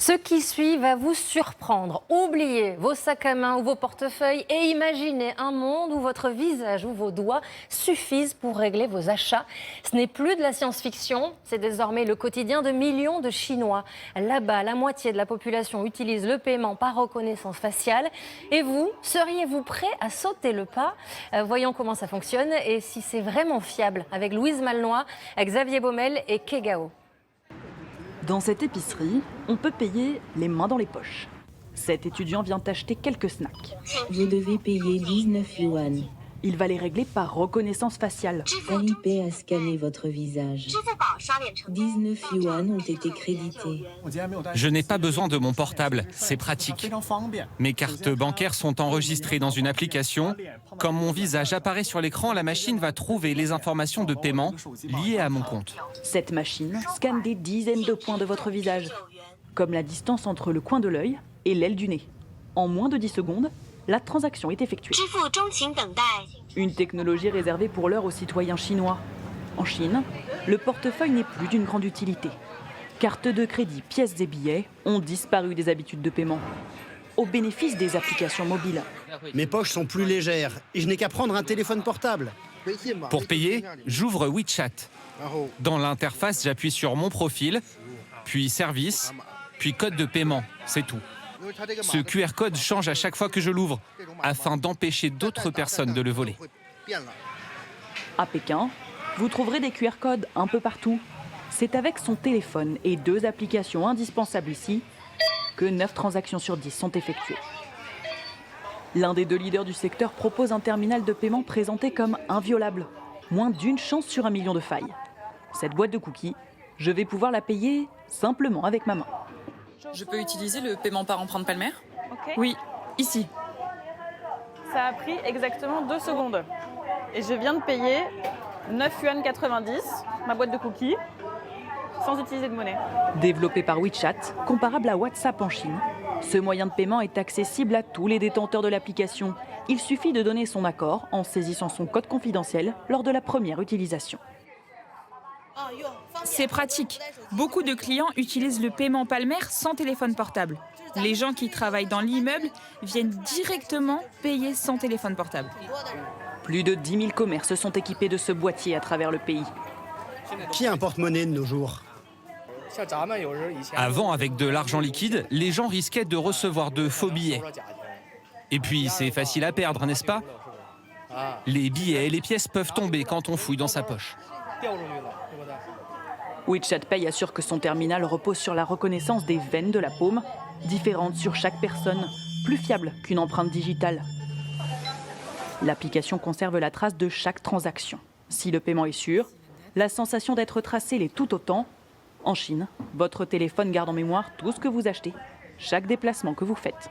Ce qui suit va vous surprendre. Oubliez vos sacs à main ou vos portefeuilles et imaginez un monde où votre visage ou vos doigts suffisent pour régler vos achats. Ce n'est plus de la science-fiction, c'est désormais le quotidien de millions de Chinois. Là-bas, la moitié de la population utilise le paiement par reconnaissance faciale. Et vous, seriez-vous prêt à sauter le pas? Voyons comment ça fonctionne et si c'est vraiment fiable avec Louise Malnois, Xavier Baumel et Kegao. Dans cette épicerie, on peut payer les mains dans les poches. Cet étudiant vient acheter quelques snacks. Vous devez payer 19 yuan. Il va les régler par reconnaissance faciale. Alipay a scanné votre visage. 19 yuan ont été crédités. Je n'ai pas besoin de mon portable, c'est pratique. Mes cartes bancaires sont enregistrées dans une application. Quand mon visage apparaît sur l'écran, la machine va trouver les informations de paiement liées à mon compte. Cette machine scanne des dizaines de points de votre visage, comme la distance entre le coin de l'œil et l'aile du nez. En moins de 10 secondes, la transaction est effectuée. Une technologie réservée pour l'heure aux citoyens chinois. En Chine, le portefeuille n'est plus d'une grande utilité. Cartes de crédit, pièces et billets ont disparu des habitudes de paiement, au bénéfice des applications mobiles. Mes poches sont plus légères et je n'ai qu'à prendre un téléphone portable. Pour payer, j'ouvre WeChat. Dans l'interface, j'appuie sur mon profil, puis service, puis code de paiement, c'est tout. Ce QR code change à chaque fois que je l'ouvre, afin d'empêcher d'autres personnes de le voler. À Pékin, vous trouverez des QR codes un peu partout. C'est avec son téléphone et 2 applications indispensables ici que 9 transactions sur 10 sont effectuées. L'un des 2 leaders du secteur propose un terminal de paiement présenté comme inviolable. Moins d'une chance sur 1 million de failles. Cette boîte de cookies, je vais pouvoir la payer simplement avec ma main. Je peux utiliser le paiement par empreinte palmaire? Ok. Oui, ici. Ça a pris exactement 2 secondes. Et je viens de payer 9 yuan 90, ma boîte de cookies, sans utiliser de monnaie. Développé par WeChat, comparable à WhatsApp en Chine, ce moyen de paiement est accessible à tous les détenteurs de l'application. Il suffit de donner son accord en saisissant son code confidentiel lors de la première utilisation. C'est pratique. Beaucoup de clients utilisent le paiement palmaire sans téléphone portable. Les gens qui travaillent dans l'immeuble viennent directement payer sans téléphone portable. Plus de 10 000 commerces sont équipés de ce boîtier à travers le pays. Qui a un porte-monnaie de nos jours? Avant, avec de l'argent liquide, les gens risquaient de recevoir de faux billets. Et puis, c'est facile à perdre, n'est-ce pas? Les billets et les pièces peuvent tomber quand on fouille dans sa poche. WeChat Pay assure que son terminal repose sur la reconnaissance des veines de la paume, différentes sur chaque personne, plus fiable qu'une empreinte digitale. L'application conserve la trace de chaque transaction. Si le paiement est sûr, la sensation d'être tracé l'est tout autant. En Chine, votre téléphone garde en mémoire tout ce que vous achetez, chaque déplacement que vous faites.